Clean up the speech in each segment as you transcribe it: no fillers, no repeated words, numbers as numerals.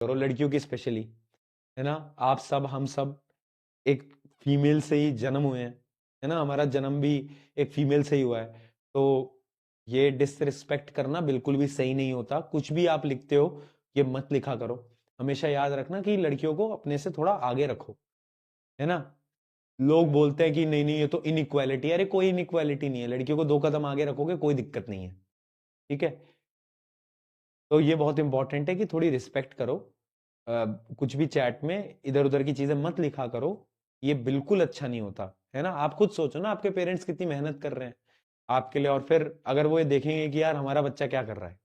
करो, लड़कियों की स्पेशली, है ना। आप सब, हम सब एक फीमेल से ही जन्म हुए हैं, है ना, हमारा जन्म भी एक फीमेल से ही हुआ है। तो ये डिसरिस्पेक्ट करना बिल्कुल भी सही नहीं होता। कुछ भी आप लिखते हो ये मत लिखा करो। हमेशा याद रखना कि लड़कियों को अपने से थोड़ा आगे रखो, है ना। लोग बोलते हैं कि नहीं नहीं ये तो इनइक्वालिटी, अरे कोई इनइक्वालिटी नहीं है, लड़कियों को 2 कदम आगे रखोगे कोई दिक्कत नहीं है, ठीक है। तो ये बहुत इंपॉर्टेंट है कि थोड़ी रिस्पेक्ट करो। कुछ भी चैट में इधर उधर की चीजें मत लिखा करो, ये बिल्कुल अच्छा नहीं होता, है ना। आप खुद सोचो ना, आपके पेरेंट्स कितनी मेहनत कर रहे हैं आपके लिए, और फिर अगर वो ये देखेंगे कि यार हमारा बच्चा क्या कर रहा है,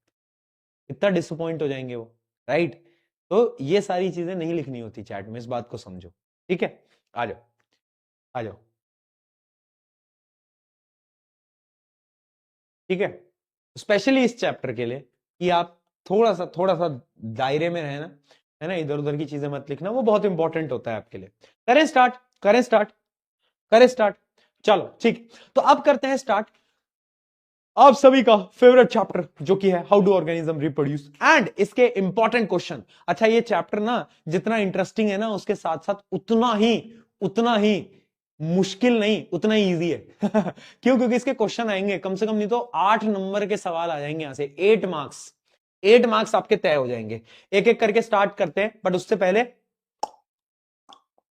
इतना डिसअपॉइंट हो जाएंगे वो, राइट। तो ये सारी चीजें नहीं लिखनी होती चैट में, इस बात को समझो, ठीक है। आ जाओ, आ जाओ, ठीक है। स्पेशली इस चैप्टर के लिए कि आप थोड़ा सा दायरे में रहना, है ना, इधर उधर की चीजें मत लिखना, वो बहुत इंपॉर्टेंट होता है आपके लिए। करें स्टार्ट, करें स्टार्ट, करें स्टार्ट। चलो ठीक, तो अब करते हैं स्टार्ट आप सभी का फेवरेट चैप्टर, जो कि है how do organism reproduce and इसके इंपॉर्टेंट क्वेश्चन। अच्छा, ये चैप्टर ना जितना इंटरेस्टिंग है ना, उसके साथ साथ उतना ही मुश्किल नहीं, उतना ही इजी है क्यों? क्योंकि इसके क्वेश्चन आएंगे कम से कम, नहीं तो 8 नंबर के सवाल आ जाएंगे यहां से, 8 मार्क्स, 8 मार्क्स आपके तय हो जाएंगे। एक एक करके स्टार्ट करते हैं, बट उससे पहले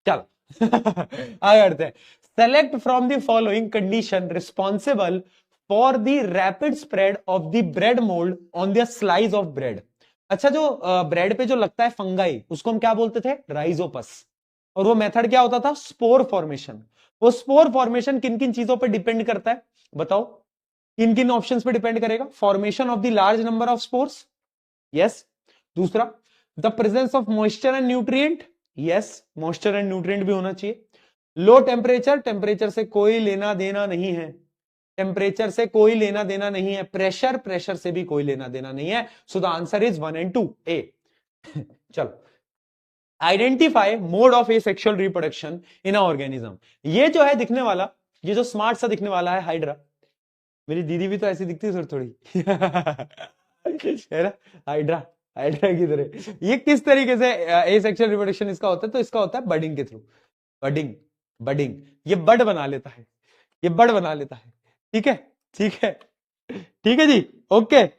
चलो आगे बढ़ते हैं। Select from the following condition responsible for the rapid spread of the bread mould on the slice of bread. अच्छा, जो ब्रेड पे जो लगता है फंगाई, उसको हम क्या बोलते थे? राइजोपस। और वो मेथड क्या होता था? Spore formation. वो स्पोर फॉर्मेशन किन किन चीजों पर डिपेंड करता है बताओ? किन किन ऑप्शंस पे डिपेंड करेगा? Formation of the large number of spores, yes. दूसरा, the presence of moisture and nutrient, yes, moisture and nutrient भी होना चाहिए। लो टेम्परेचर, टेम्परेचर से कोई लेना देना नहीं है, टेम्परेचर से कोई लेना देना नहीं है। प्रेशर, प्रेशर से भी कोई लेना देना नहीं है। So the answer is 1 and 2 ए चलो, identify mode of A sexual reproduction in a organism. ये जो है दिखने वाला, ये जो स्मार्ट सा दिखने वाला है हाइड्रा, मेरी दीदी भी तो ऐसी दिखती है थोड़ी है ना, हाइड्रा, हाइड्रा की तरह। ये किस तरीके से ए सेक्सुअल रिप्रोडक्शन इसका होता है? तो इसका होता है बडिंग के थ्रू, बडिंग, बडिंग। ये बड बना लेता है, ये बड बना लेता है, ठीक है, ठीक है, ठीक है जी, ओके।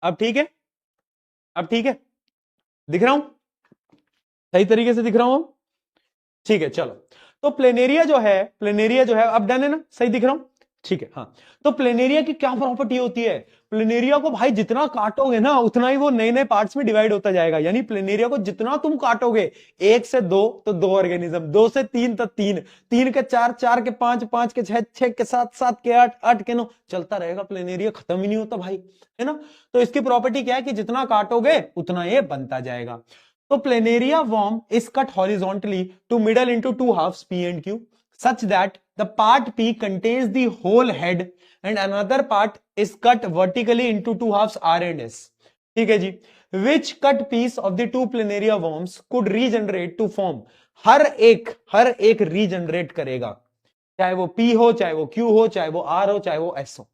अब ठीक है, अब ठीक है, दिख रहा हूं, सही तरीके से दिख रहा हूं, ठीक है। चलो, तो प्लेनेरिया जो है, प्लेनेरिया जो है, अब डन है ना, सही दिख रहा हूं, ठीक है। हाँ, तो प्लेनेरिया की क्या प्रॉपर्टी होती है? प्लेनेरिया को भाई जितना काटोगे ना, उतना ही वो नए नए पार्ट्स में डिवाइड होता जाएगा। यानी प्लेनेरिया को जितना तुम काटोगे, 1 से 2 तो 2 ऑर्गेनिज्म, 2 से 3 तो 3, 3 के 4, 4 के 5, 5 के 6, 6 के 7, 7 के 8, 8 के 9, चलता रहेगा। प्लेनेरिया खत्म ही नहीं होता भाई, है ना। तो इसकी प्रॉपर्टी क्या है कि जितना काटोगे उतना ये बनता जाएगा। तो planaria worm is cut horizontally to middle into two halves P and Q, such that the part P contains the whole head and another part is cut vertically into two halves R and S. ठीक है जी। Which cut piece of the two planaria worms could regenerate to form? हर एक regenerate करेगा, चाहे वो P हो, चाहे वो Q हो, चाहे वो R हो, चाहे वो S हो।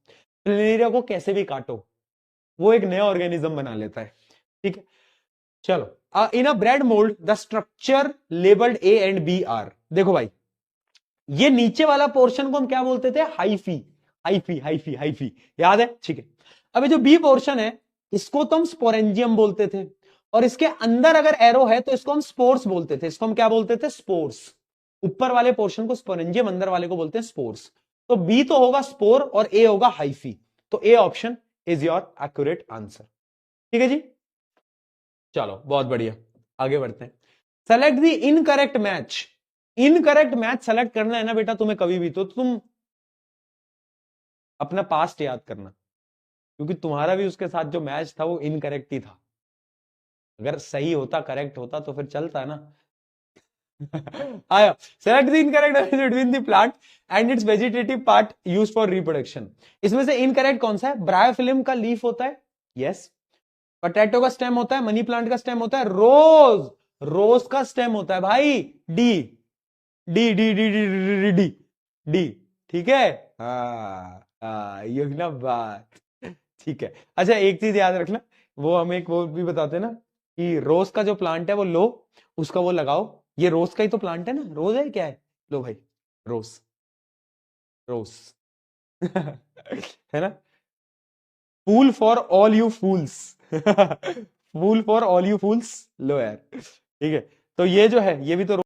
प्लेनेरिया को कैसे भी काटो, वो एक नया ऑर्गेनिज्म बना लेता है, ठीक है। चलो, in a bread mould the structure labelled A and B are. देखो भाई, ये नीचे वाला पोर्शन को हम क्या बोलते थे? हाइफी, हाइफी, हाइफी, हाइफी, याद है, ठीक है। अब ये जो बी पोर्शन है, इसको तो हम स्पोरेंजियम बोलते थे, और इसके अंदर अगर एरो है तो इसको हम स्पोर्स बोलते थे। इसको हम क्या बोलते थे? स्पोर्स। ऊपर वाले पोर्शन को स्पोरेंजियम, अंदर वाले को बोलते हैं स्पोर्स। तो बी तो होगा स्पोर और ए होगा हाइफी। तो A option is your accurate answer, ठीक है जी। चलो, बहुत बढ़िया, आगे बढ़ते हैं। Select the incorrect match. Incorrect match select करना है ना बेटा तुम्हें कभी भी, तो तुम अपना पास्ट याद करना, क्योंकि तुम्हारा भी उसके साथ जो मैच था वो इनकरेक्ट ही था। अगर सही होता, करेक्ट होता, तो फिर चलता ना आया। Select the incorrect match between the plant and it's vegetative part used for reproduction. इसमें से इनकरेक्ट कौन सा है? ब्रायोफिल्म का लीफ होता है, यस। पोटैटो का स्टेम होता है, मनी प्लांट का स्टेम होता है, रोज, रोज का स्टेम होता है भाई D, D D D D D D D, ठीक है। ये ना बात, ठीक है। अच्छा एक चीज याद रखना, वो हमें एक वो भी बताते हैं ना कि रोज का जो प्लांट है वो लो, उसका वो लगाओ, ये रोज का ही तो प्लांट है ना, रोज है क्या है, लो भाई रोज, रोज है ना, fool for all you fools fool for all you fools, लो यार, ठीक है। तो ये जो है ये भी तो